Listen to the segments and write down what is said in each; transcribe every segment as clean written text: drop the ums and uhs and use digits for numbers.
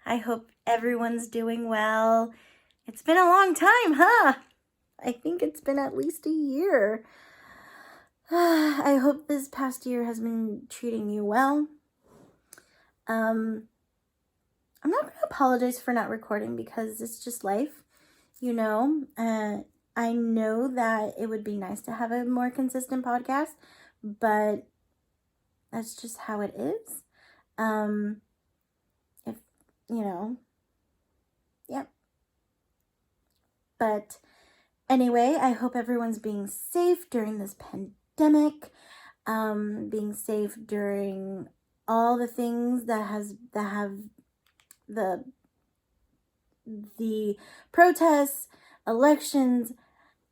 I hope everyone's doing well. It's been a long time, huh? I think it's been at least a year. I hope this past year has been treating you well. I'm not going to apologize for not recording because it's just life, you know. I know that it would be nice to have a more consistent podcast, but that's just how it is. If, you know, yep. But anyway, I hope everyone's being safe during this pandemic, being safe during all the things that have the protests, elections,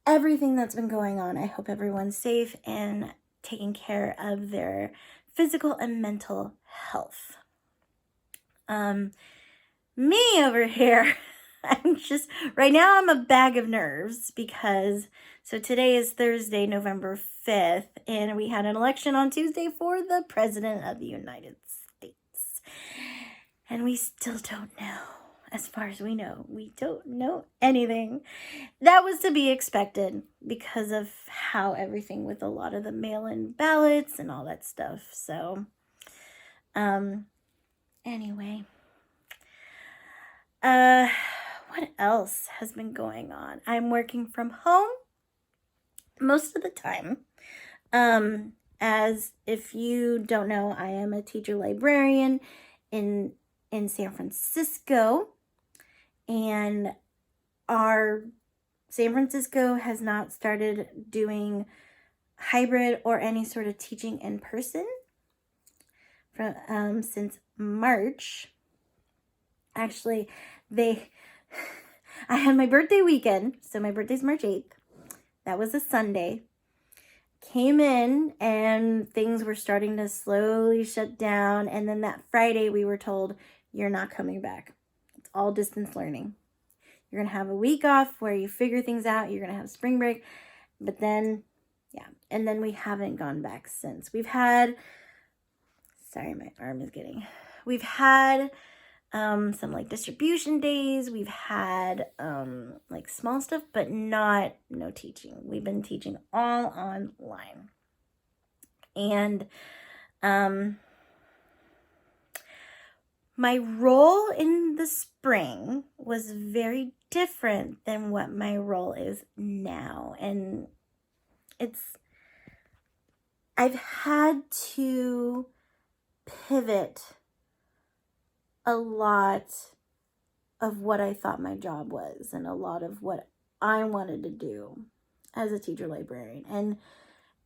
everything that's been going on. I hope everyone's safe and taking care of their physical and mental health. Me over here, right now I'm a bag of nerves because, so today is Thursday, November 5th, and we had an election on Tuesday for the President of the United States. And we still don't know. As far as we know, we don't know anything. That was to be expected because of how everything with a lot of the mail-in ballots and all that stuff. So, anyway. What else has been going on? I'm working from home most of the time. As if you don't know, I am a teacher librarian in San Francisco. And our San Francisco has not started doing hybrid or any sort of teaching in person since March. Actually, I had my birthday weekend, so my birthday's March 8th. That was a Sunday. Came in and things were starting to slowly shut down, and then that Friday we were told, you're not coming back. It's all distance learning. You're going to have a week off where you figure things out. You're going to have spring break, but then, yeah, and then we haven't gone back since. We've had some like distribution days. We've had like small stuff, but no teaching. We've been teaching all online. And my role in the spring was very different than what my role is now. And I've had to pivot a lot of what I thought my job was and a lot of what I wanted to do as a teacher librarian. And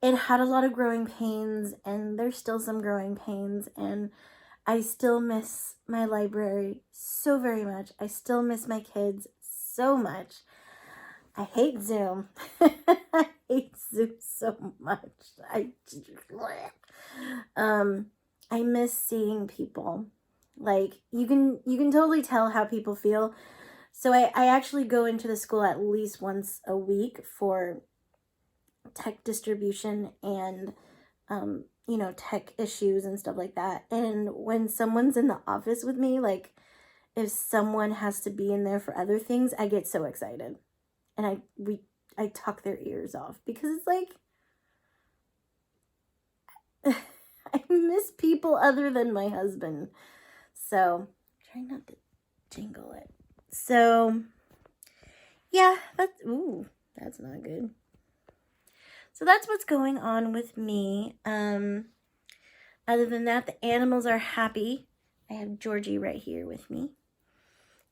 it had a lot of growing pains, and there's still some growing pains, and I still miss my library so very much. I still miss my kids so much. I hate Zoom. I hate Zoom so much. I miss seeing people. Like, you can totally tell how people feel. So I actually go into the school at least once a week for tech distribution and, tech issues and stuff like that. And when someone's in the office with me, like, if someone has to be in there for other things, I get so excited. And I talk their ears off because it's like, I miss people other than my husband. So, try not to jingle it. So, yeah, that's not good. So that's what's going on with me. Other than that, the animals are happy. I have Georgie right here with me.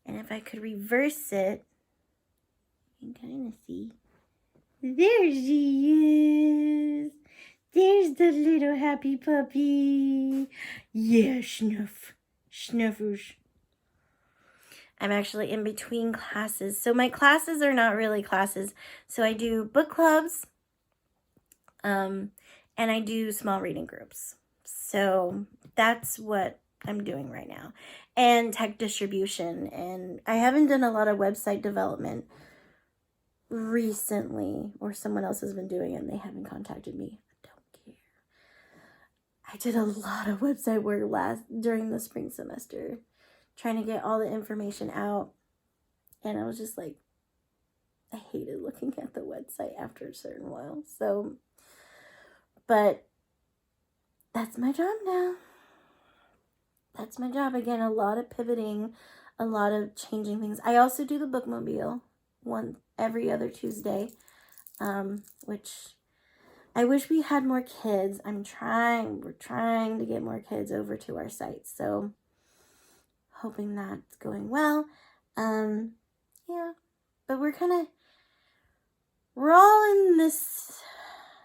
And if I could reverse it, you can kind of see. There she is. There's the little happy puppy. Yeah, Schnuff. Schnuffers. I'm actually in between classes. So my classes are not really classes. So I do book clubs. And I do small reading groups. So that's what I'm doing right now. And tech distribution. And I haven't done a lot of website development recently. Or someone else has been doing it and they haven't contacted me. I don't care. I did a lot of website work during the spring semester. trying to get all the information out. And I was just like, I hated looking at the website after a certain while. So, but that's my job now. That's my job. Again, a lot of pivoting, a lot of changing things. I also do the bookmobile every other Tuesday, which I wish we had more kids. We're trying to get more kids over to our site. So hoping that's going well. Yeah, but we're all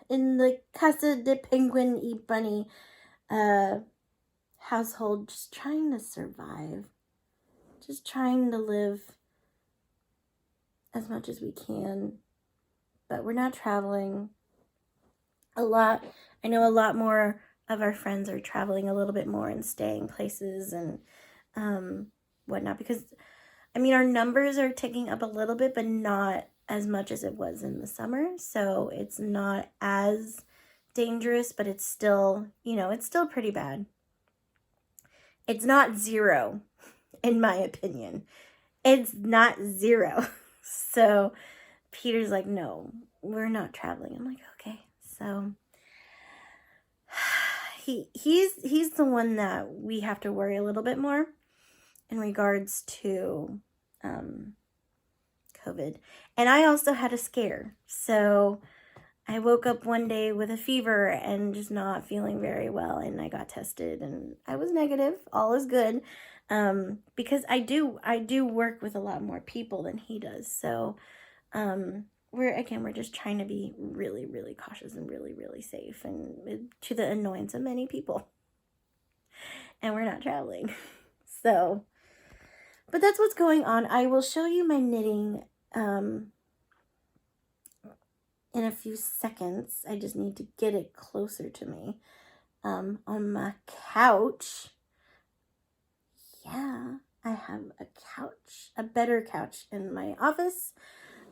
in the Casa de Penguin y Bunny, household, just trying to survive, just trying to live as much as we can, but we're not traveling a lot. I know a lot more of our friends are traveling a little bit more and staying places and whatnot, because I mean, our numbers are ticking up a little bit, but not as much as it was in the summer. So it's not as dangerous, but it's still, it's still pretty bad. It's not zero, in my opinion. It's not zero. So Peter's like, no, we're not traveling. I'm like, okay. So he's the one that we have to worry a little bit more in regards to COVID. And I also had a scare. So I woke up one day with a fever and just not feeling very well, and I got tested and I was negative. All is good. Because I do work with a lot more people than he does. So we're just trying to be really, really cautious and really, really safe, and to the annoyance of many people. And we're not traveling. So, but that's what's going on. I will show you my knitting in a few seconds. I just need to get it closer to me. On my couch. Yeah, I have a better couch in my office.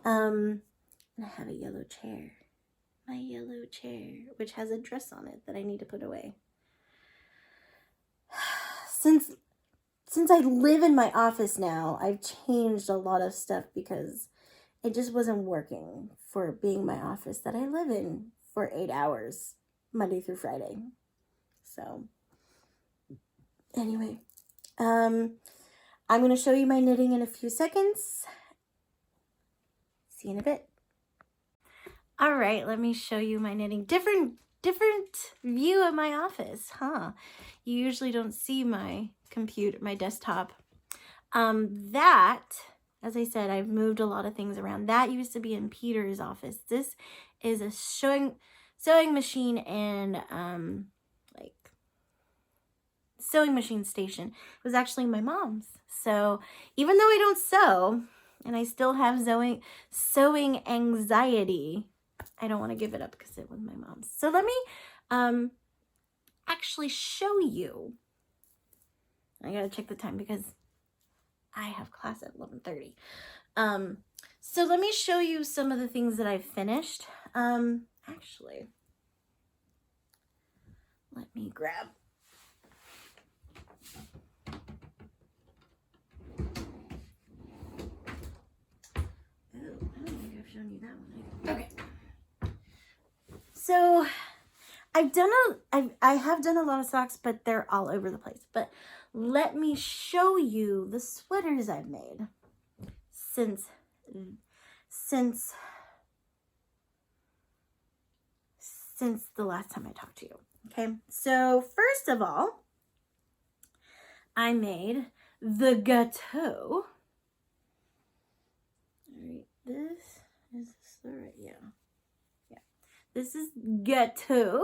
And I have a yellow chair. My yellow chair, which has a dress on it that I need to put away. Since I live in my office now, I've changed a lot of stuff because it just wasn't working for being my office that I live in for 8 hours, Monday through Friday. So, anyway, I'm going to show you my knitting in a few seconds. See you in a bit. All right, let me show you my knitting. Different view of my office, huh? You usually don't see my computer, my desktop. That, as I said, I've moved a lot of things around. That used to be in Peter's office. This is a sewing machine and sewing machine station. It was actually my mom's. So even though I don't sew and I still have sewing anxiety, I don't want to give it up because it was my mom's. So let me actually show you. I gotta check the time because I have class at 11:30. So let me show you some of the things that I've finished. Actually, let me grab. Oh, I don't think I've shown you that one. Okay. So I have done a lot of socks, but they're all over the place. But let me show you the sweaters I've made since the last time I talked to you. Okay, so first of all, I made the gâteau. All right, this the right? Yeah. This is gâteau.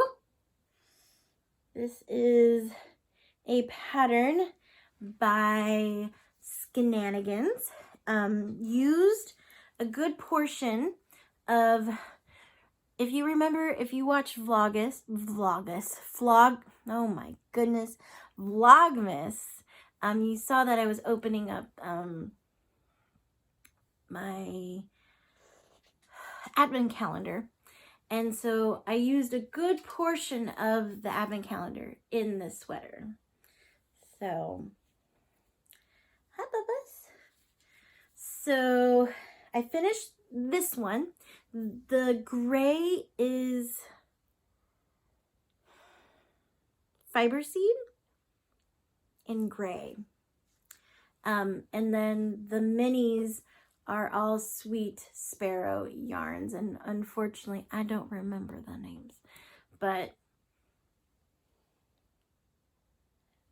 This is a pattern by Shenanigans. Used a good portion of, if you remember, if you watch Vlogmas, you saw that I was opening up my advent calendar. And so I used a good portion of the advent calendar in this sweater. So So I finished this one. The gray is fiber seed in gray. And then the minis are all Sweet Sparrow yarns. And unfortunately, I don't remember the names. But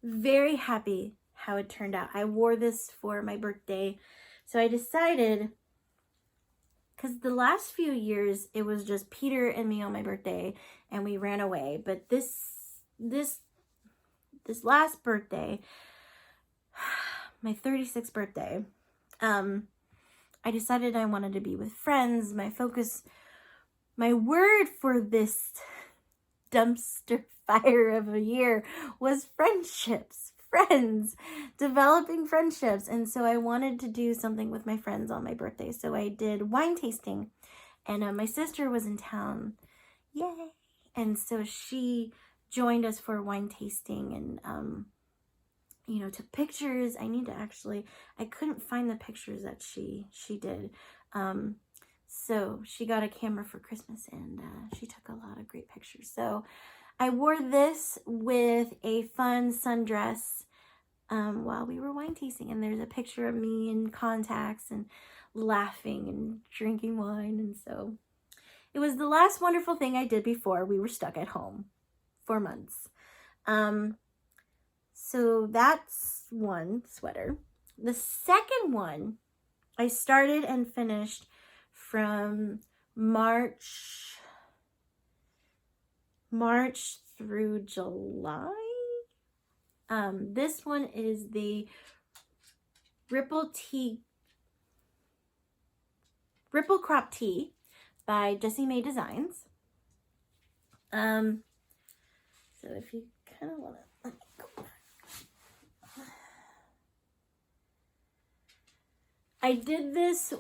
very happy how it turned out. I wore this for my birthday. So I decided, because the last few years, it was just Peter and me on my birthday, and we ran away. But this last birthday, my 36th birthday, I decided I wanted to be with friends. My word for this dumpster fire of a year was friendships. Friends, developing friendships. And so I wanted to do something with my friends on my birthday. So I did wine tasting, and my sister was in town. Yay. And so she joined us for wine tasting, and you know, took pictures. I couldn't find the pictures that she did. So she got a camera for Christmas, and she took a lot of great pictures. So I wore this with a fun sundress while we were wine tasting, and there's a picture of me in contacts and laughing and drinking wine. And so it was the last wonderful thing I did before we were stuck at home for months. So that's one sweater. The second one I started and finished from March through July. This one is the Ripple Crop Tee by Jessie Designs. So if you kind of want to, let me go back. I did this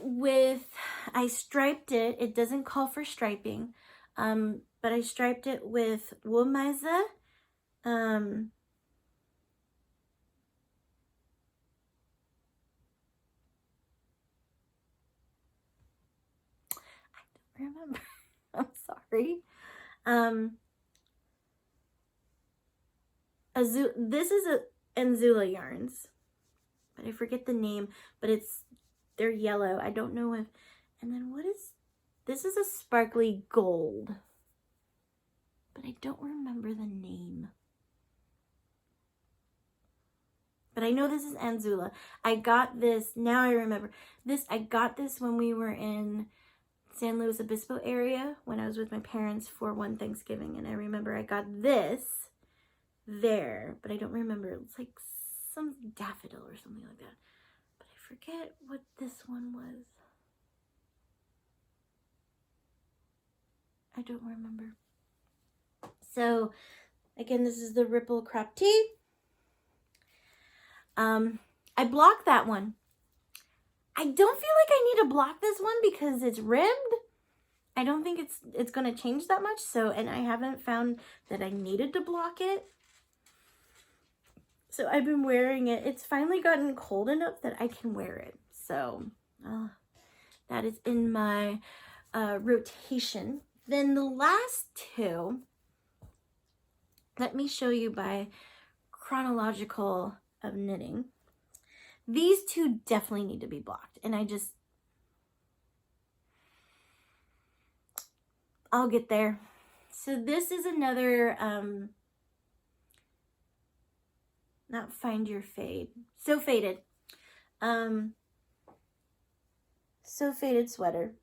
I striped it. It doesn't call for striping, but I striped it with woolmeise. Remember. I'm sorry. This is a Anzula yarns, but I forget the name, but they're yellow. I don't know if, and then this is a sparkly gold, but I don't remember the name. But I know this is Anzula. I got this, now I remember this. I got this when we were in San Luis Obispo area when I was with my parents for one Thanksgiving, and I remember I got this there, but I don't remember. It's like some daffodil or something like that, but I forget what this one was. I don't remember. So again, this is the Ripple Crop Tee. I blocked that one. I don't feel like I need to block this one because it's ribbed. I don't think it's going to change that much. So, and I haven't found that I needed to block it. So I've been wearing it. It's finally gotten cold enough that I can wear it. So that is in my rotation. Then the last two, let me show you by chronological of knitting. These two definitely need to be blocked, and I'll get there. So this is another, not Find Your Fade, So Faded. So Faded sweater.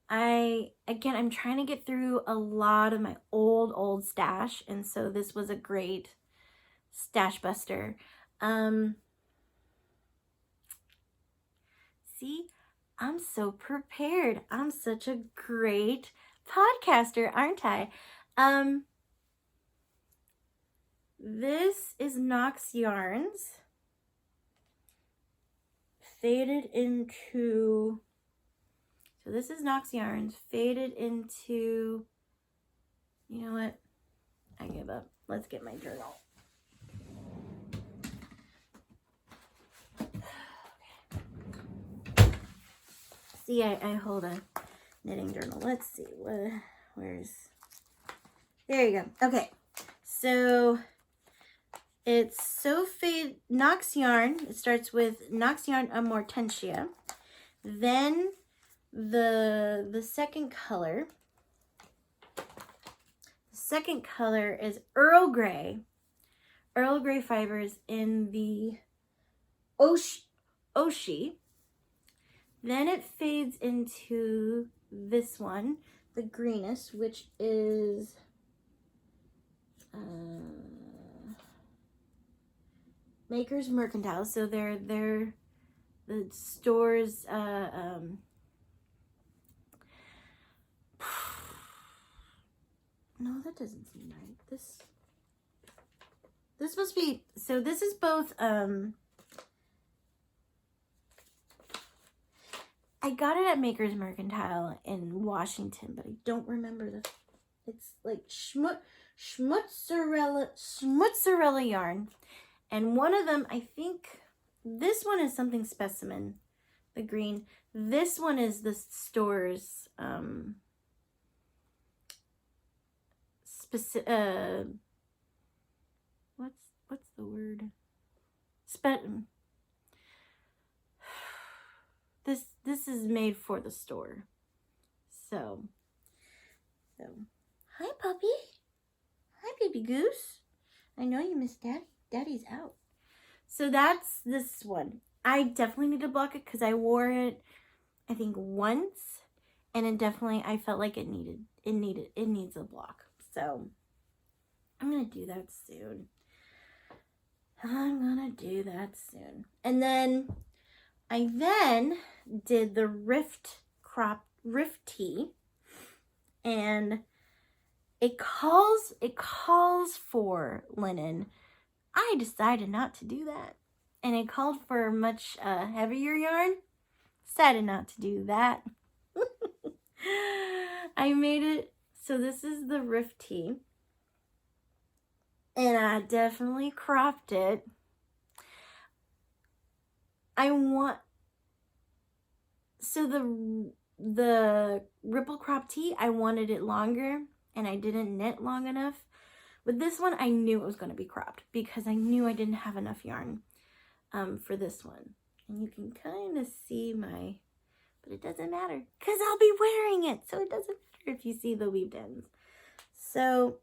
I'm trying to get through a lot of my old stash, and so this was a great stash buster. See, I'm so prepared. I'm such a great podcaster, aren't I? This is Knox Yarns, faded into, so this is Knox Yarns, faded into, you know what? I give up. Let's get my journal. see, I hold a knitting journal. Let's see, where's, there you go. Okay, so it's Sofade Knox yarn. It starts with Knox yarn Amortentia. Then the second color. The second color is Earl Grey. Earl Grey fibers in the Oshi. Then it fades into this one, the greenest, which is Maker's Mercantile. So they're the stores no, that doesn't seem right. This must be, so this is both I got it at Maker's Mercantile in Washington, but I don't remember it's like schmutzerella yarn. And one of them, I think, this one is something specimen, the green. This one is the store's what's the word? This is made for the store. So hi puppy. Hi baby goose. I know you miss Daddy. Daddy's out. So that's this one. I definitely need to block it because I wore it I think once, and it definitely, I felt like it needs a block. So I'm gonna do that soon. And then I did the rift tee, and it calls for linen. I decided not to do that, and it called for much heavier yarn. Decided not to do that. I made it, so this is the rift tee, and I definitely cropped it. So the ripple crop tee, I wanted it longer, and I didn't knit long enough. With this one, I knew it was going to be cropped because I knew I didn't have enough yarn for this one. And you can kind of see but it doesn't matter because I'll be wearing it. So it doesn't matter if you see the weaved ends. So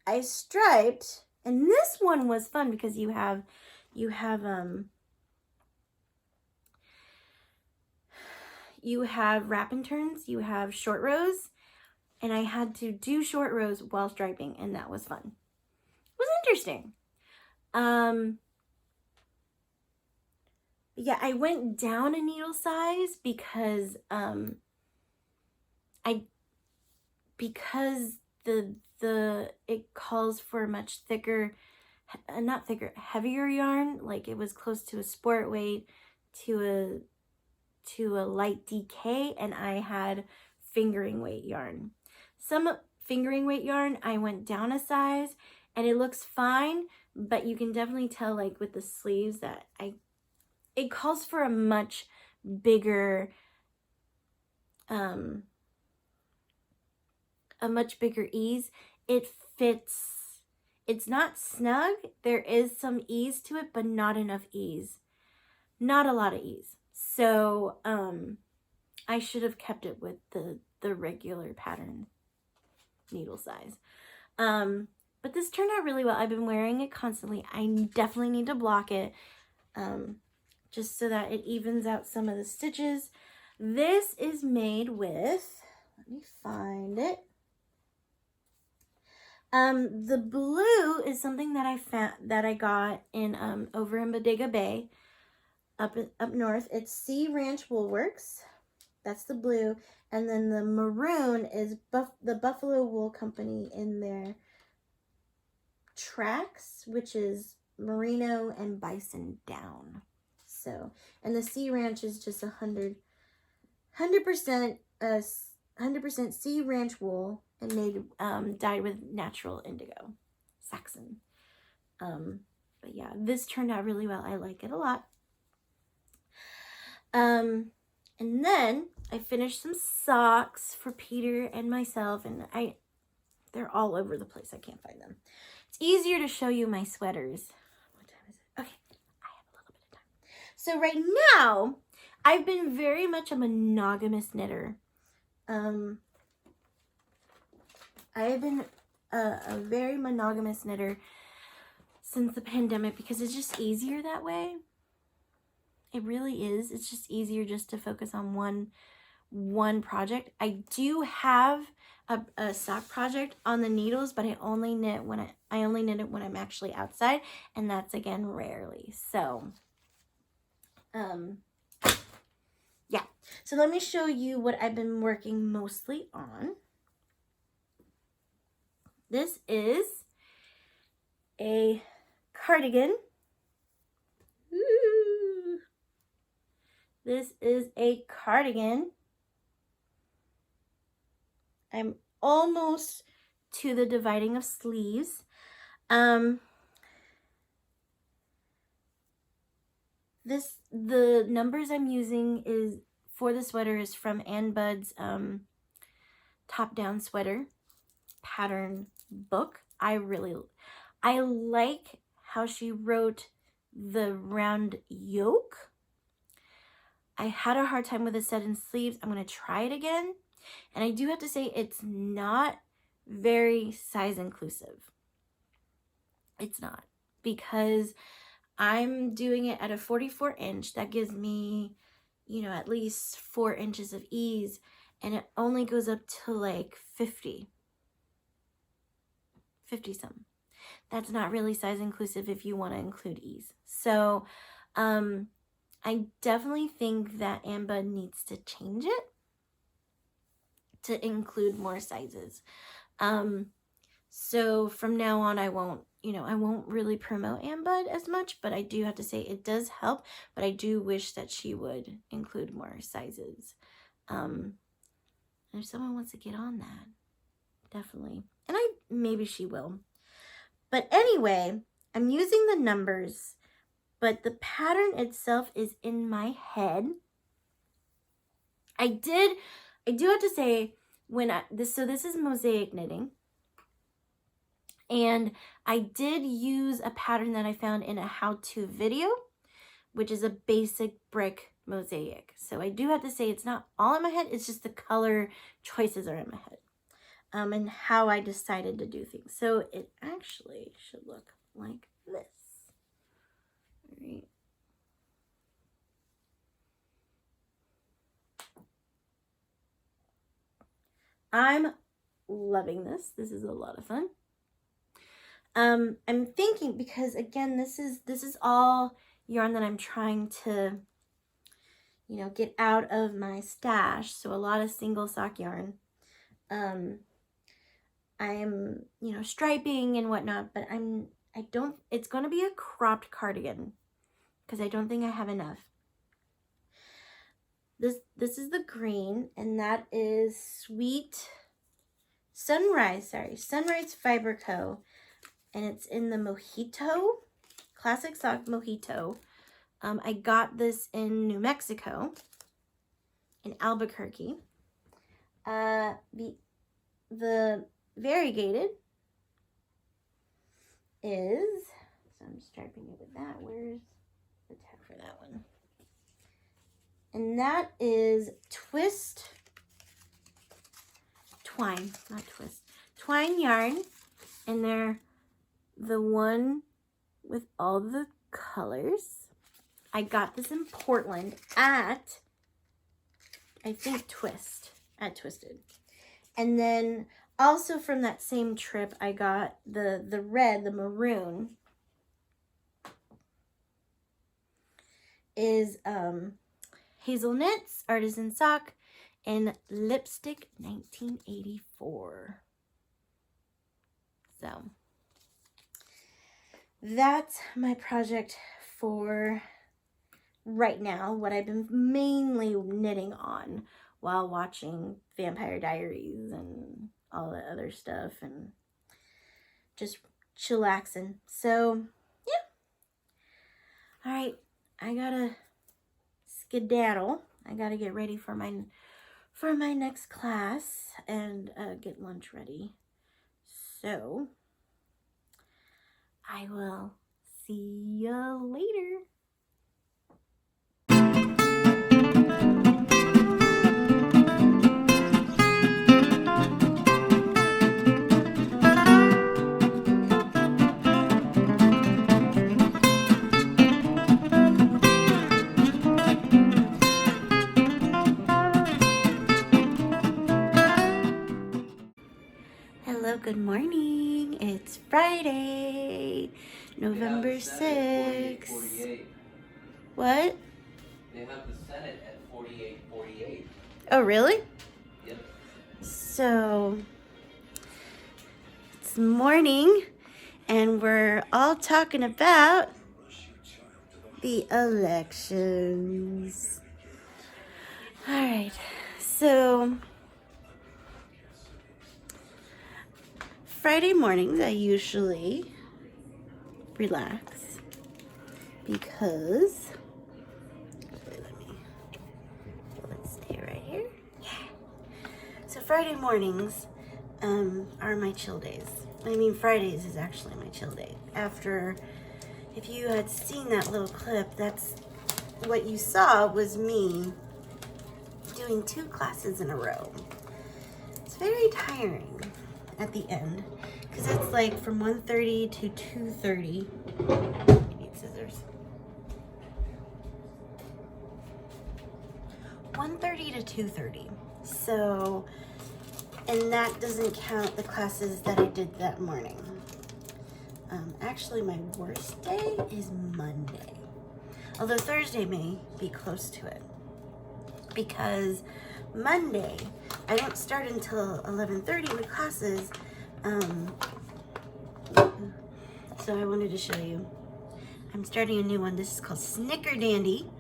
I striped, and this one was fun because you have wrap and turns, you have short rows, and I had to do short rows while striping, and that was fun. It was interesting. Yeah, I went down a needle size because it calls for much thicker, not thicker, heavier yarn. Like it was close to a sport weight to a light DK, and I had fingering weight yarn. Some fingering weight yarn I went down a size, and it looks fine, but you can definitely tell, like with the sleeves, that it calls for a much bigger ease. It fits, it's not snug. There is some ease to it, but not enough ease. Not a lot of ease. So I should have kept it with the regular pattern needle size. But this turned out really well. I've been wearing it constantly. I definitely need to block it just so that it evens out some of the stitches. This is made with, let me find it. The blue is something that I got in over in Bodega Bay, up north. It's Sea Ranch Woolworks. That's the blue, and then the maroon is the Buffalo Wool Company in their Tracks, which is merino and bison down. So, and the Sea Ranch is just 100% Sea Ranch wool, and made dyed with natural indigo, Saxon. But yeah, this turned out really well. I like it a lot. And then I finished some socks for Peter and myself, and they're all over the place. I can't find them. It's easier to show you my sweaters. What time is it? Okay, I have a little bit of time. So right now, I've been very much a monogamous knitter. I have been a very monogamous knitter since the pandemic because it's just easier that way. It really is. It's just easier just to focus on one project. I do have a sock project on the needles, but I only knit it when I'm actually outside, and that's again rarely. So yeah. So let me show you what I've been working mostly on. This is a cardigan. Ooh. This is a cardigan. I'm almost to the dividing of sleeves. The numbers I'm using is for the sweater is from Ann Budd's top-down sweater pattern book. I like how she wrote the round yoke. I had a hard time with the set in sleeves. I'm going to try it again. And I do have to say it's not very size inclusive. It's not, because I'm doing it at a 44 inch. That gives me, you know, at least 4 inches of ease, and it only goes up to like 50 something. That's not really size inclusive if you want to include ease. So I definitely think that Ann Budd needs to change it to include more sizes. So from now on, I won't really promote Ann Budd as much, but I do have to say it does help, but I do wish that she would include more sizes. And if someone wants to get on that, definitely. And maybe she will. But anyway, I'm using the numbers, but the pattern itself is in my head. I do have to say, this is mosaic knitting. And I did use a pattern that I found in a how-to video, which is a basic brick mosaic. So I do have to say it's not all in my head. It's just the color choices are in my head. And how I decided to do things. So it actually should look like this. All right. I'm loving this. This is a lot of fun. I'm thinking, because again, this is all yarn that I'm trying to, you know, get out of my stash. So a lot of single sock yarn. I'm, you know, striping and whatnot, but it's going to be a cropped cardigan because I don't think I have enough. This is the green, and that is Sunrise Fiber Co. And it's in the Mojito, Classic Sock Mojito. I got this in New Mexico, in Albuquerque. The variegated is, so I'm striping it with that. Where's the tag for that one? And that is twine yarn, and they're the one with all the colors. I got this in Portland at, I think, Twisted. And then also from that same trip, I got the maroon is Hazel Knits Artisan Sock in Lipstick 1984. So that's my project for right now, what I've been mainly knitting on while watching Vampire Diaries and all the other stuff and just chillaxing. So yeah. All right, I gotta skedaddle. I gotta get ready for my next class and get lunch ready. So I will see you later. Hello, good morning. It's Friday, November 6th. What? They have the Senate at 48-48. Oh, really? Yep. So, it's morning, and we're all talking about the elections. All right, so Friday mornings I usually relax because, let's stay right here. Yeah. So Friday mornings are my chill days. I mean, Fridays is actually my chill day. After, if you had seen that little clip, that's what you saw was me doing 2 classes in a row. It's very tiring at the end because it's like from 1:30 to 2:30. I need scissors. 1:30 to 2:30. So, and that doesn't count the classes that I did that morning. Actually, my worst day is Monday. Although Thursday may be close to it. Because Monday, I don't start until 11:30 with classes. So I wanted to show you. I'm starting a new one. This is called Snicker Dandy.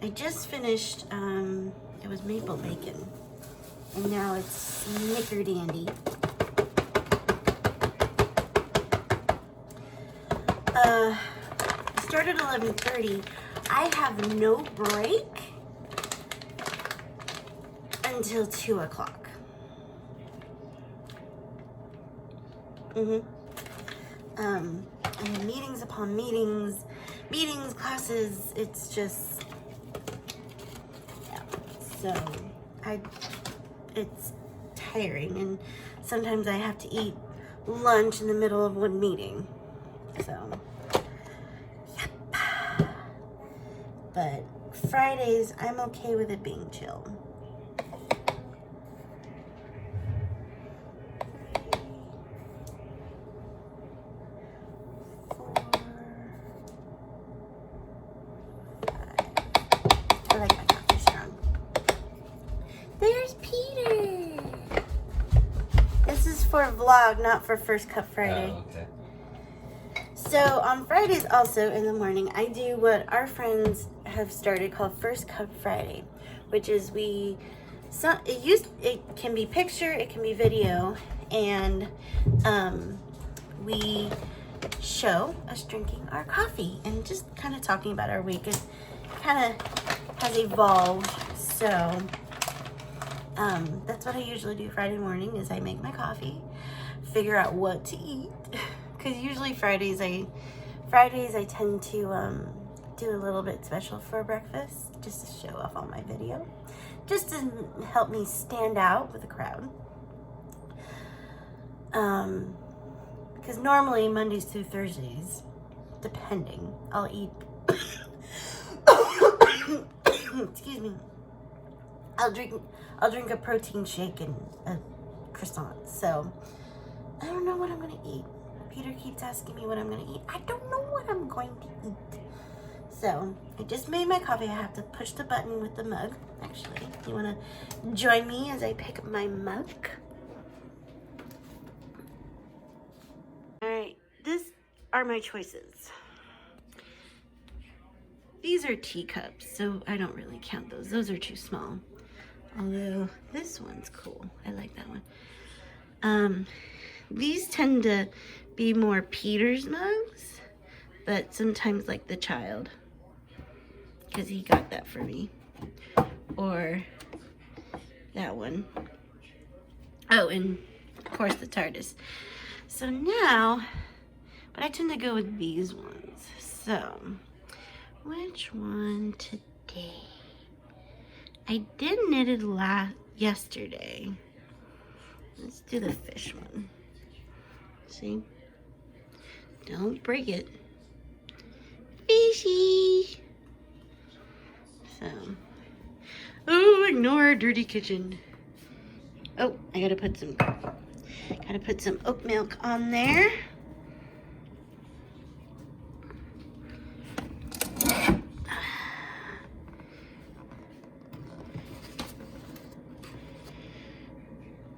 I just finished, it was maple bacon. And now it's Snicker Dandy. I started at 11:30. I have no break until 2 o'clock. And meetings upon meetings, classes, it's just, yeah. So it's tiring, and sometimes I have to eat lunch in the middle of one meeting. So, yep. But Fridays, I'm okay with it being chill. I like my coffee strong. There's Peter. This is for vlog, not for First Cup Friday. Oh, okay. So on Fridays also in the morning, I do what our friends have started called First Cup Friday, which is it can be picture, it can be video, and we show us drinking our coffee and just kind of talking about our week. It kind of has evolved, so that's what I usually do Friday morning is I make my coffee, figure out what to eat, because usually Fridays I tend to do a little bit special for breakfast, just to show off on my video, just to help me stand out with the crowd. Because normally Mondays through Thursdays, depending, I'll eat excuse me, I'll drink a protein shake and a croissant. So I don't know what I'm gonna eat. Peter keeps asking me what I'm gonna eat. I don't know what I'm going to eat. So I just made my coffee. I have to push the button with the mug. Actually, you wanna join me as I pick up my mug? All right, these are my choices. These are teacups, so I don't really count those. Those are too small. Although this one's cool. I like that one. These tend to be more Peter's mugs, but sometimes like the child because he got that for me. Or that one. Oh, and of course the TARDIS. So now, but I tend to go with these ones. So, which one today? I did knitted yesterday. Let's do the fish one. See? Don't break it. Fishy! So, oh, ignore dirty kitchen. Oh, I gotta put some oat milk on there. I'm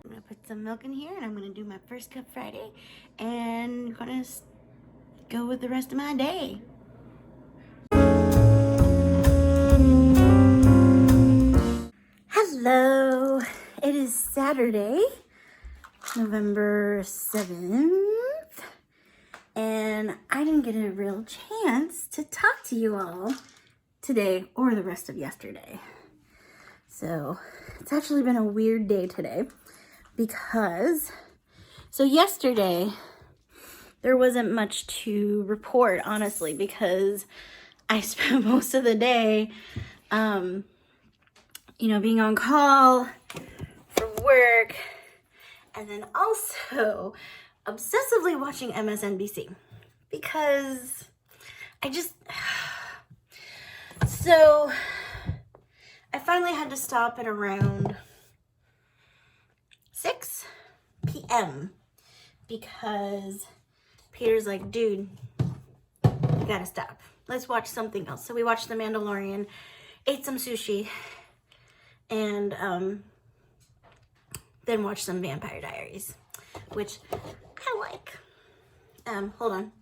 gonna put some milk in here, and I'm gonna do my first cup Friday, and gonna go with the rest of my day. Hello, it is Saturday, November 7th, and I didn't get a real chance to talk to you all today or the rest of yesterday. So it's actually been a weird day today because, so yesterday there wasn't much to report, honestly, because I spent most of the day, being on call for work, and then also obsessively watching MSNBC because so I finally had to stop at around 6 p.m. because Peter's like, dude, you gotta stop. Let's watch something else. So we watched The Mandalorian, ate some sushi, and then watched some Vampire Diaries, which I like. Hold on.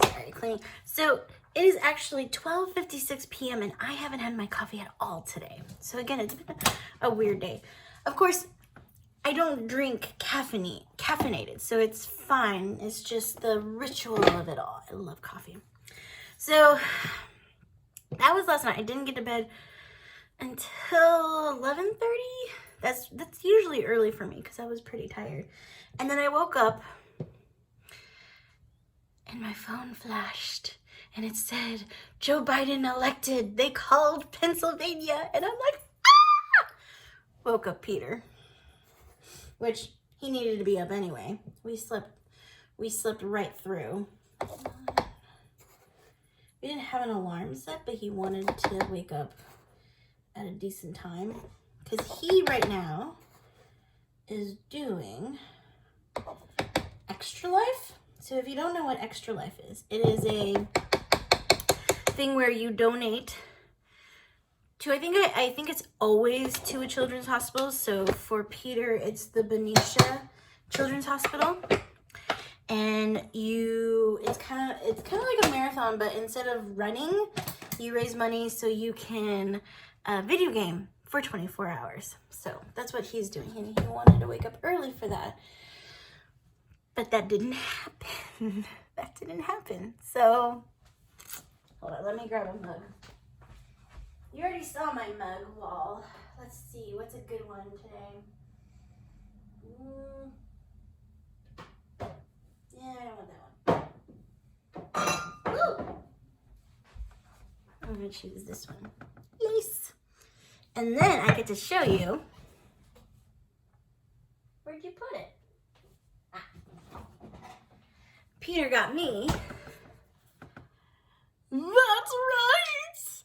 Sorry, cleaning. So it is actually 12:56 p.m. and I haven't had my coffee at all today. So again, it's been a weird day. Of course, I don't drink caffeinated, so it's fine. It's just the ritual of it all. I love coffee. So that was last night. I didn't get to bed until 11:30. That's usually early for me because I was pretty tired. And then I woke up and my phone flashed and it said, Joe Biden elected. They called Pennsylvania. And I'm like, ah! Woke up Peter, which he needed to be up anyway. We slept right through. We didn't have an alarm set, but he wanted to wake up at a decent time because he right now is doing Extra Life. So if you don't know what Extra Life is, it is a thing where you donate to, I think it's always to a children's hospital. So for Peter, it's the Benicia Children's Hospital. And it's kind of like a marathon, but instead of running, you raise money so you can video game for 24 hours. So that's what he's doing. And he wanted to wake up early for that. But that didn't happen. That didn't happen. So, hold on, let me grab a mug. You already saw my mug wall. Let's see, what's a good one today? Yeah, I don't want that one. Woo! I'm gonna choose this one. Yes. And then I get to show you. Where'd you put it? Ah. Peter got me. That's right. Yes.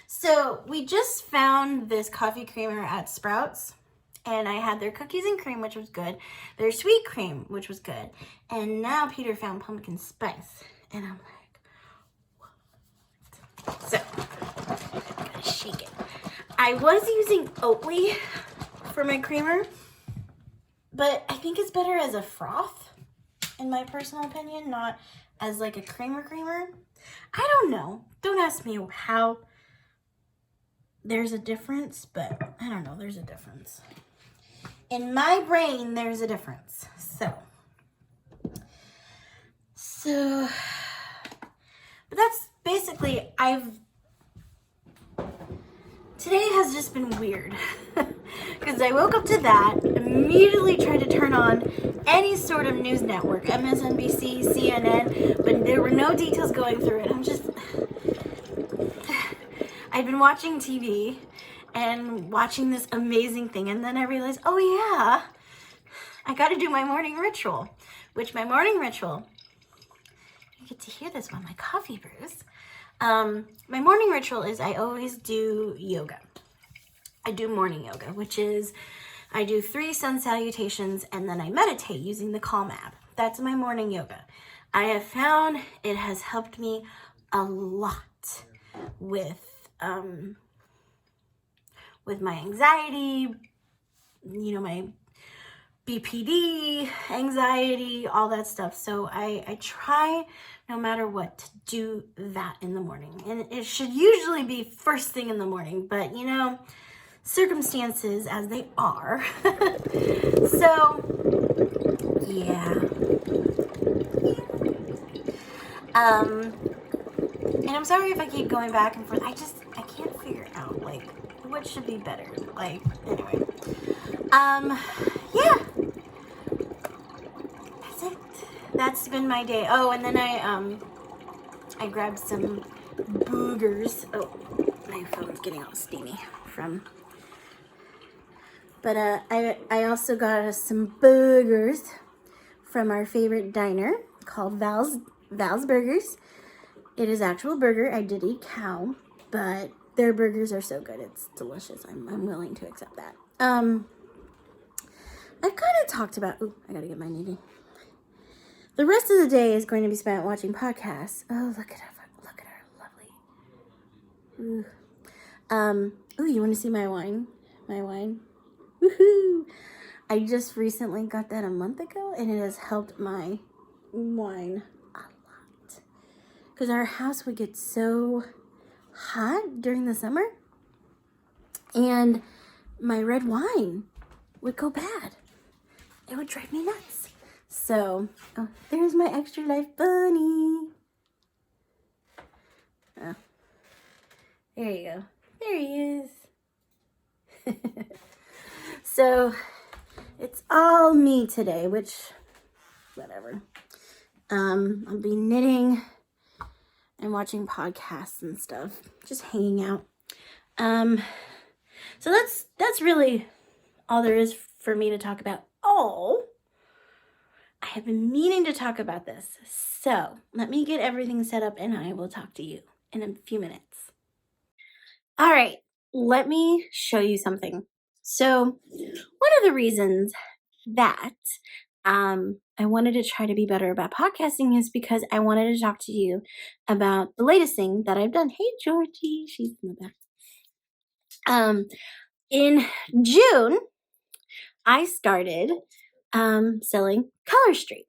So we just found this coffee creamer at Sprouts, and I had their cookies and cream, which was good, their sweet cream, which was good, and now Peter found pumpkin spice, and I'm like, what? So I'm gonna shake it. I was using Oatly for my creamer, but I think it's better as a froth. in my personal opinion, not as like a creamer. I don't know. Don't ask me how there's a difference, but I don't know. There's a difference. In my brain, there's a difference. So, but that's basically, today has just been weird. Because I woke up to that, immediately tried to turn on any sort of news network, MSNBC, CNN, but there were no details going through it. I'd been watching TV and watching this amazing thing, and then I realized, oh yeah, I got to do my morning ritual, which my morning ritual, you get to hear this while my coffee brews. My morning ritual is I always do yoga. I do morning yoga, which is I do 3 sun salutations and then I meditate using the Calm app. That's my morning yoga. I have found it has helped me a lot with my anxiety, my BPD, anxiety, all that stuff. So I try no matter what to do that in the morning. And it should usually be first thing in the morning, but circumstances as they are. So, yeah. And I'm sorry if I keep going back and forth. I can't figure out, what should be better. Anyway. Yeah. That's it. That's been my day. Oh, and then I grabbed some boogers. Oh, my phone's getting all steamy But I also got us some burgers from our favorite diner called Val's Burgers. It is actual burger. I did eat cow, but their burgers are so good. It's delicious. I'm willing to accept that. I've kind of talked about. Ooh, I gotta get my knitting. The rest of the day is going to be spent watching podcasts. Oh, look at her, lovely. Ooh. You want to see my wine? My wine. Woohoo! I just recently got that a month ago, and it has helped my wine a lot. Because our house would get so hot during the summer, and my red wine would go bad. It would drive me nuts. So, there's my extra life bunny. Oh, there you go. There he is. So, it's all me today, which, whatever. I'll be knitting and watching podcasts and stuff. Just hanging out. So that's really all there is for me to talk about. Oh, I have been meaning to talk about this. So, let me get everything set up and I will talk to you in a few minutes. All right, let me show you something. So, one of the reasons that I wanted to try to be better about podcasting is because I wanted to talk to you about the latest thing that I've done. Hey, Georgie, she's in the back. In June, I started selling Color Street.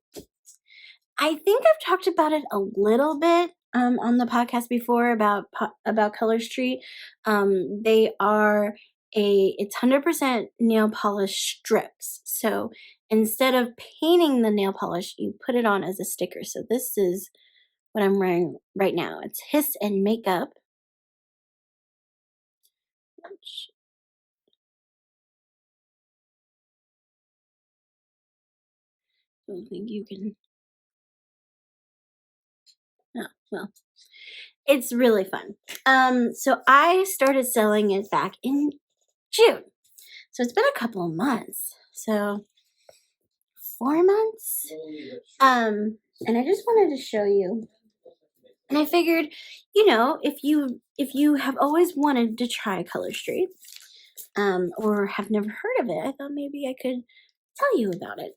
I think I've talked about it a little bit on the podcast before about Color Street. They are it's 100% nail polish strips. So instead of painting the nail polish, you put it on as a sticker. So this is what I'm wearing right now. It's Hiss and Makeup. I don't think you can. Oh, well, it's really fun. So I started selling it back in June. So it's been a couple of months. So 4 months. And I just wanted to show you. And I figured, if you have always wanted to try Color Street, or have never heard of it, I thought maybe I could tell you about it.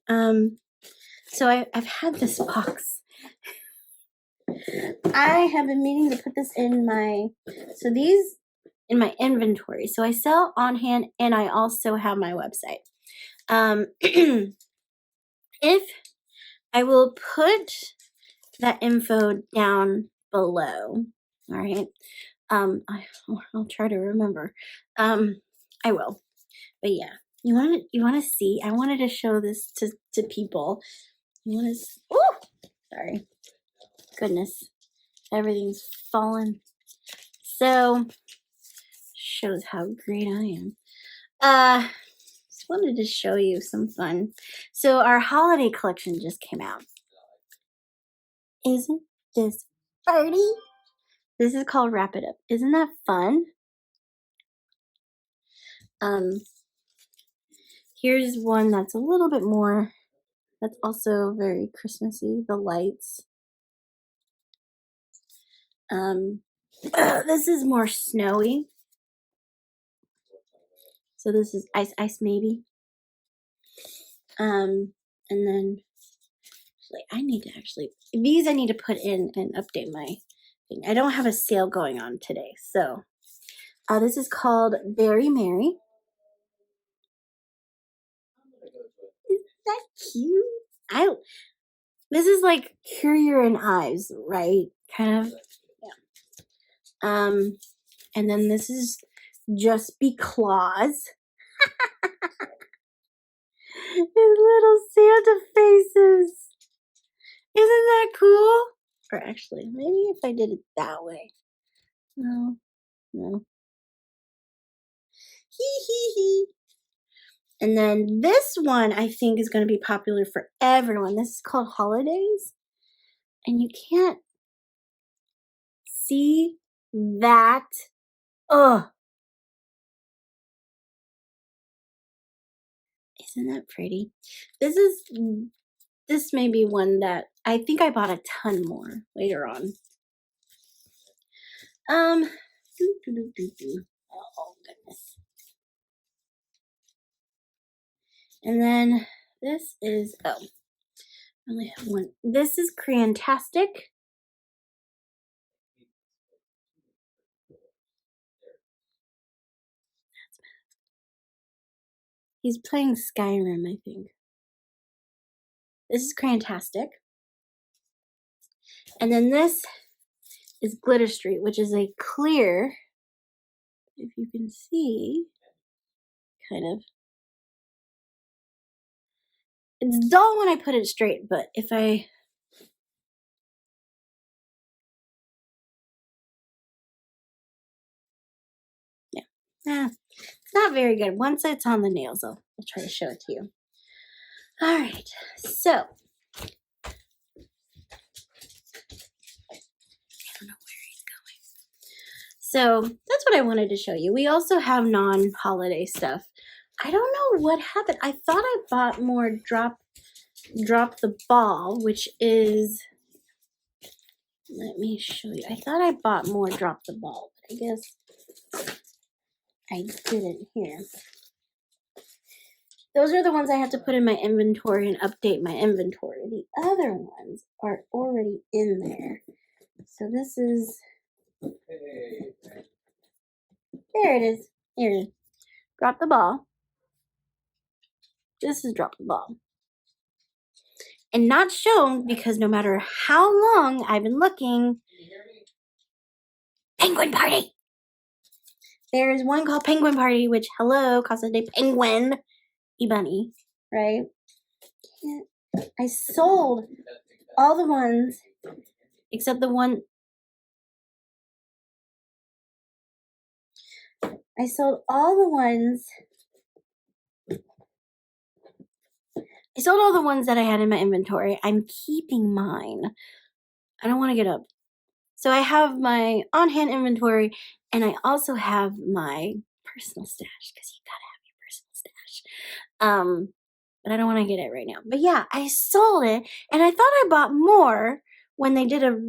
So I've had this box. I have been meaning to put this in my inventory. So I sell on hand and I also have my website. If I will put that info down below. All right. I'll try to remember. I will. But yeah, you want to see? I wanted to show this to people. You want to? Oh, sorry. Goodness, everything's fallen. So shows how great I am. Just wanted to show you some fun. So our holiday collection just came out. Isn't this pretty? This is called Wrap It Up. Isn't that fun? Here's one that's a little bit more, that's also very Christmassy, the lights. This is more snowy. So this is ice maybe. And then I need to actually, these I need to put in and update my thing. I don't have a sale going on today. So this is called Very Merry. Isn't that cute? This is like Curious in Eyes, right? Kind of. Yeah. And then this is Just Because. His little Santa faces. Isn't that cool? Or actually, maybe if I did it that way. No. Hee. And then this one I think is going to be popular for everyone. This is called Holidays. And you can't see that. Ugh. Isn't that pretty? This may be one that I think I bought a ton more later on. Oh goodness. And then this is, I only have one. This is Crayantastic. He's playing Skyrim, I think. This is Crayantastic. And then this is Glitter Street, which is a clear, if you can see, kind of. It's dull when I put it straight, but if I... Yeah. It's not very good. Once it's on the nails, I'll try to show it to you. All right. So, I don't know where he's going. So, that's what I wanted to show you. We also have non-holiday stuff. I don't know what happened. I thought I bought more Drop the Ball, which is... Let me show you. I thought I bought more Drop the Ball, but I guess I didn't here. Those are the ones I have to put in my inventory and update my inventory. The other ones are already in there. So this is... There it is. Here it is. Drop the Ball. This is Drop the Ball. And not shown because no matter how long I've been looking... Penguin Party! There is one called Penguin Party, which, hello, Casa de Penguin, e-bunny, right? I sold all the ones except the one. I sold all the ones. I sold all the ones that I had in my inventory. I'm keeping mine. I don't want to get up. So I have my on-hand inventory, and I also have my personal stash, because you gotta have your personal stash. But I don't want to get it right now. But yeah, I sold it, and I thought I bought more when they did a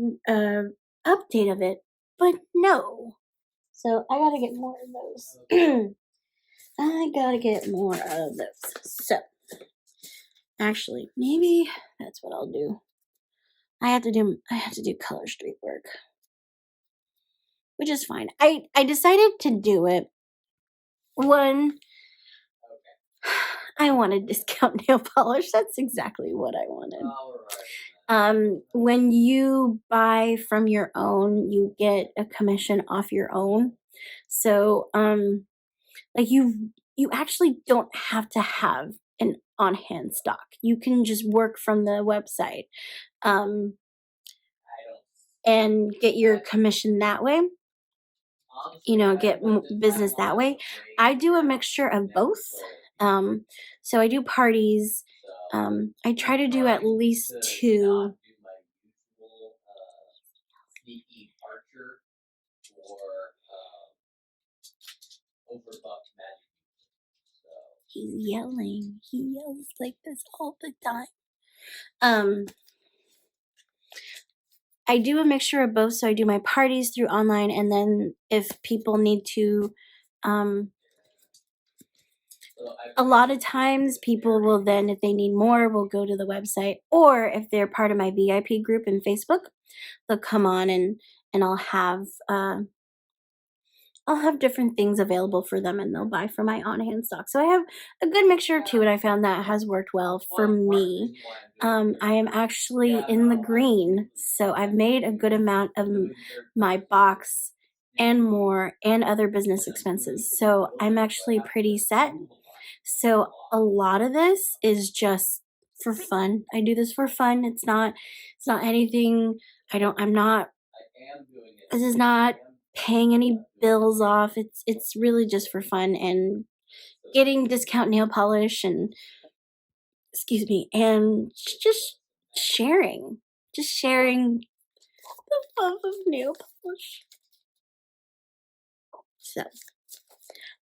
update of it, but no. So I gotta get more of those. I gotta get more of those. So actually, maybe that's what I'll do. I have to do color street work, which is fine. I decided to do it when I wanted discount nail polish. That's exactly what I wanted. All right. When you buy from your own, you get a commission off your own. So, like you actually don't have to have an on-hand stock. You can just work from the website, um, and get your commission that way. Get business that way. I do a mixture of both. So I do parties. I try to do at least two. Sneaky archer or overbuffed magic user. So He's yelling. He yells like this all the time. I do a mixture of both. So I do my parties through online, and then if people need to, a lot of times people will then, if they need more, will go to the website, or if they're part of my VIP group in Facebook, they'll come on and I'll have different things available for them, and they'll buy from my on-hand stock. So I have a good mixture of two, and I found that has worked well for me. I am actually in the green, so I've made a good amount of my box and more and other business expenses. So I'm actually pretty set. So a lot of this is just for fun. I do this for fun. It's not anything. I'm not, this is not paying any bills off. It's really just for fun and getting discount nail polish and excuse me, and just sharing. Just sharing the love of nail polish. So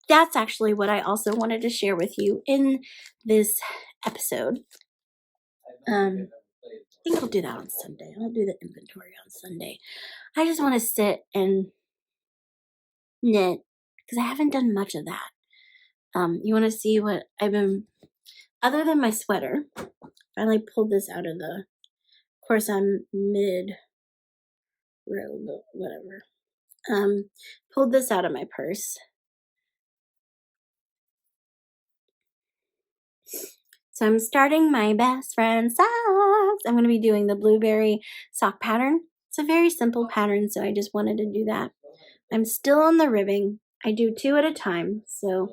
that's actually what I also wanted to share with you in this episode. I think I'll do that on Sunday. I'll do the inventory on Sunday. I just want to sit and knit because I haven't done much of that. You want to see what I've been, other than my sweater. Finally pulled this out of of course I'm mid row, but whatever. Pulled this out of my purse. So I'm starting my best friend socks. I'm going to be doing the blueberry sock pattern. It's a very simple pattern, so I just wanted to do that. I'm still on the ribbing. I do 2 at a time. So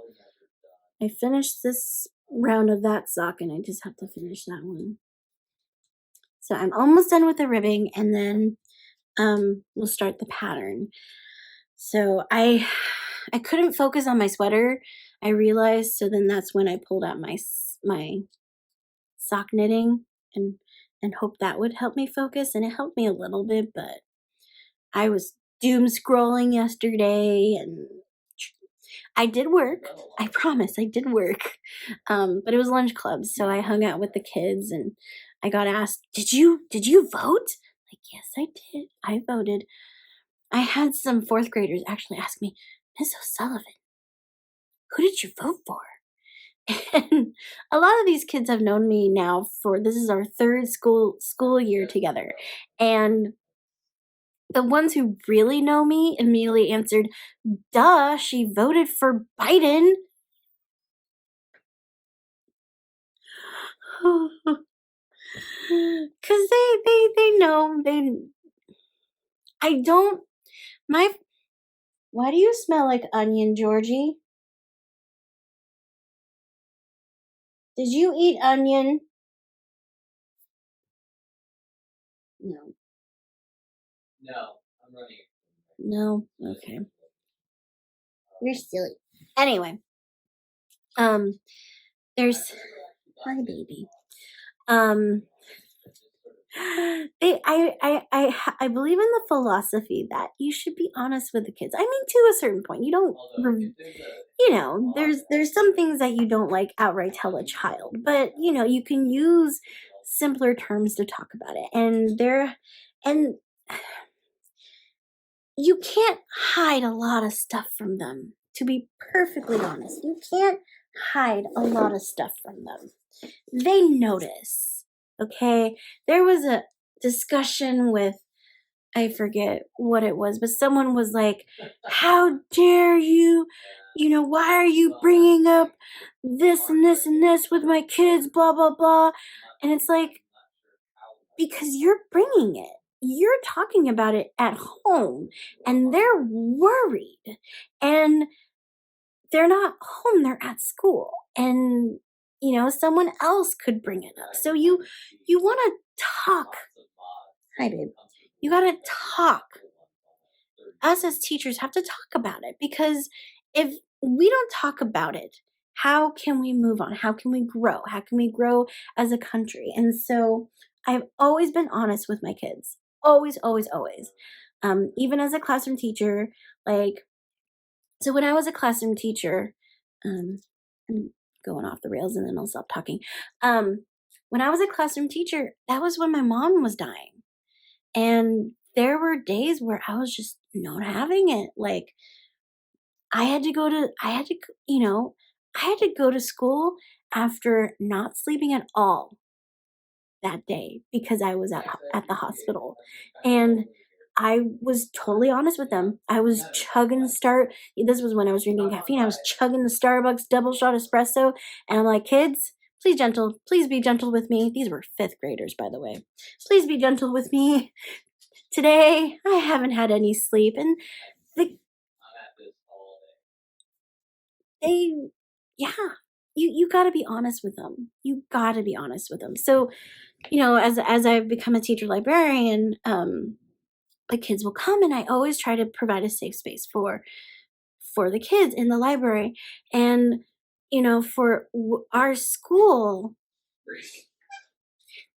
I finished this round of that sock, and I just have to finish that one. So I'm almost done with the ribbing, and then we'll start the pattern. So I couldn't focus on my sweater, I realized, so then that's when I pulled out my sock knitting and hoped that would help me focus, and it helped me a little bit, but I was doom scrolling yesterday, and I did work. I promise I did work. But it was lunch club, so I hung out with the kids, and I got asked, did you vote? Like, yes, I did. I voted. I had some 4th graders actually ask me, Miss O'Sullivan, who did you vote for? And a lot of these kids have known me now this is our 3rd school year together. And the ones who really know me immediately answered, duh, she voted for Biden. Because they know, I don't, why do you smell like onion, Georgie? Did you eat onion? No. no, I'm running. No? Okay. You're silly. Anyway. There's, hi baby. I believe in the philosophy that you should be honest with the kids. I mean, to a certain point. You don't, there's some things that you don't like outright tell a child, but you can use simpler terms to talk about it. And you can't hide a lot of stuff from them. To be perfectly honest, you can't hide a lot of stuff from them. They notice. Okay, there was a discussion with, I forget what it was, but someone was like, how dare you why are you bringing up this and this and this with my kids, blah, blah, blah. And it's like, because you're bringing it. You're talking about it at home and they're worried and they're not home, they're at school. And someone else could bring it up. So you want to talk. Hi babe. You got to talk. Us as teachers have to talk about it because if we don't talk about it, how can we move on? How can we grow? How can we grow as a country? And so I've always been honest with my kids. Always, always, always. Even as a classroom teacher, so when I was a classroom teacher, I'm going off the rails and then I'll stop talking. When I was a classroom teacher, that was when my mom was dying. And there were days where I was just not having it. I had to go to school after not sleeping at all that day because I was at the hospital. And I was totally honest with them. I was chugging this was when I was drinking caffeine. I was chugging the Starbucks double shot espresso. And I'm like, kids, please be gentle with me. These were 5th graders, by the way. Please be gentle with me. Today, I haven't had any sleep. And you got to be honest with them. You got to be honest with them. So, as I've become a teacher librarian, the kids will come and I always try to provide a safe space for the kids in the library. And, for our school,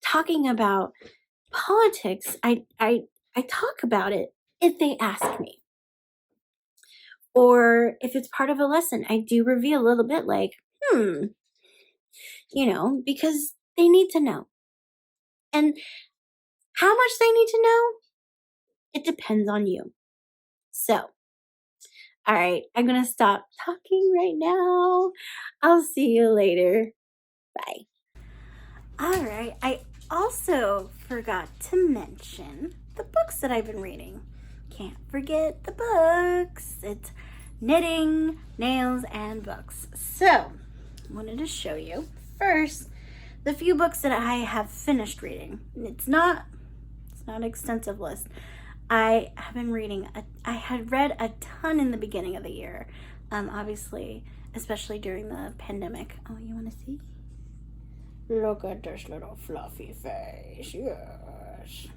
talking about politics, I talk about it if they ask me. Or if it's part of a lesson, I do reveal a little bit because they need to know. And how much they need to know, it depends on you. So, all right, I'm going to stop talking right now. I'll see you later. Bye. All right, I also forgot to mention the books that I've been reading. Can't forget the books. It's knitting, nails, and books. So, I wanted to show you first the few books that I have finished reading. It's not an extensive list. I have been reading. I had read a ton in the beginning of the year, obviously, especially during the pandemic. Oh, you want to see? Look at this little fluffy face. Yes.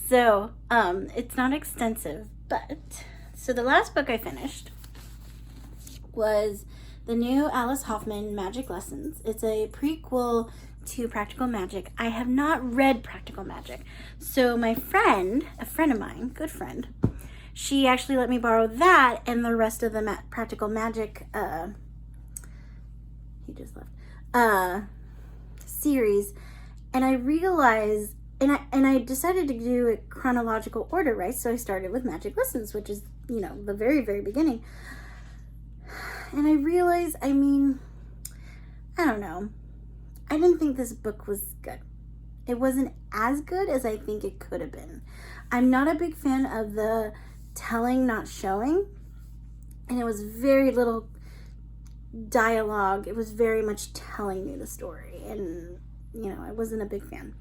So, it's not extensive, but so the last book I finished was the new Alice Hoffman Magic Lessons. It's a prequel to Practical Magic. I have not read Practical Magic. So a friend of mine, good friend, she actually let me borrow that and the rest of the Practical Magic he just left series. And I realized and I decided to do it chronological order, right? So I started with Magic Lessons, which is, the very, very beginning. And I realized, I don't know. I didn't think this book was good. It wasn't as good as I think it could have been. I'm not a big fan of the telling, not showing. And it was very little dialogue. It was very much telling me the story. And, I wasn't a big fan.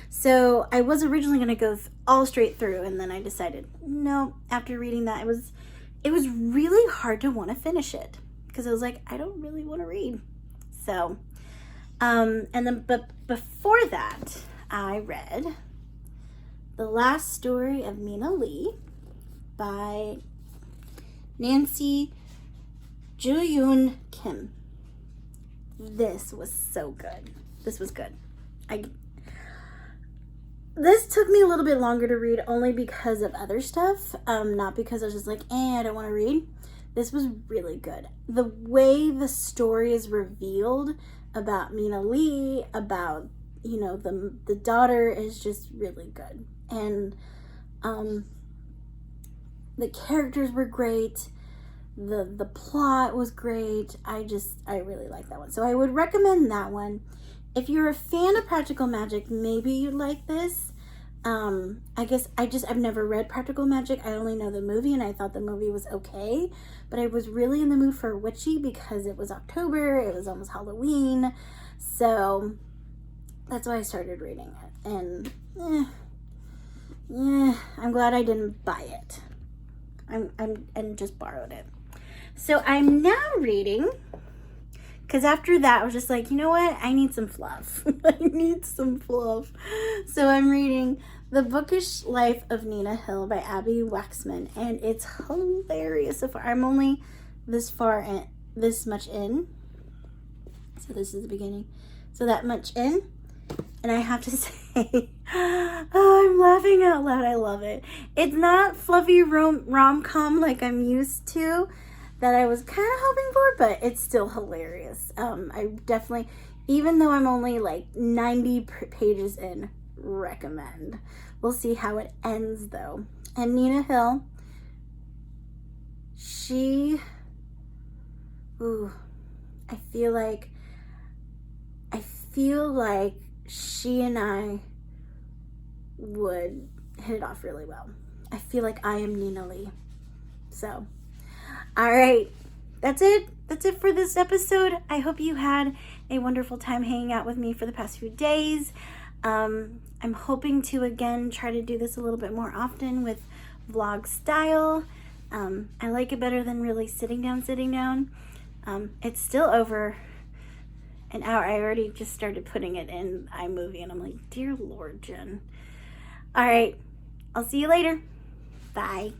So I was originally going to go all straight through. And then I decided, no, after reading that, it was really hard to want to finish it. Because I was like, I don't really want to read. So, but before that, I read The Last Story of Mina Lee by Nancy Joo-yoon Kim. This was so good. This was good. This took me a little bit longer to read only because of other stuff, not because I was just like, I don't want to read. This was really good. The way the story is revealed about Mina Lee, about, the daughter is just really good. And the characters were great. The plot was great. I really like that one. So I would recommend that one. If you're a fan of Practical Magic, maybe you'd like this. I've never read Practical Magic. I only know the movie, and I thought the movie was okay, but I was really in the mood for witchy because it was October, it was almost Halloween, so that's why I started reading it. And I'm glad I didn't buy it. And just borrowed it. So I'm now reading, because after that I was just like, you know what? I need some fluff. I need some fluff. So I'm reading The Bookish Life of Nina Hill by Abby Waxman, and it's hilarious so far. I'm only this much in. So this is the beginning. So that much in. And I have to say, oh, I'm laughing out loud. I love it. It's not fluffy rom-com like I'm used to, that I was kind of hoping for, but it's still hilarious. I definitely, even though I'm only like 90 pages in, recommend. We'll see how it ends though. And Nina Hill, I feel like she and I would hit it off really well. I feel like I am Nina Lee. So, all right. That's it. That's it for this episode. I hope you had a wonderful time hanging out with me for the past few days. I'm hoping to, again, try to do this a little bit more often with vlog style. I like it better than really sitting down. It's still over an hour. I already just started putting it in iMovie, and I'm like, dear Lord, Jen. All right. I'll see you later. Bye.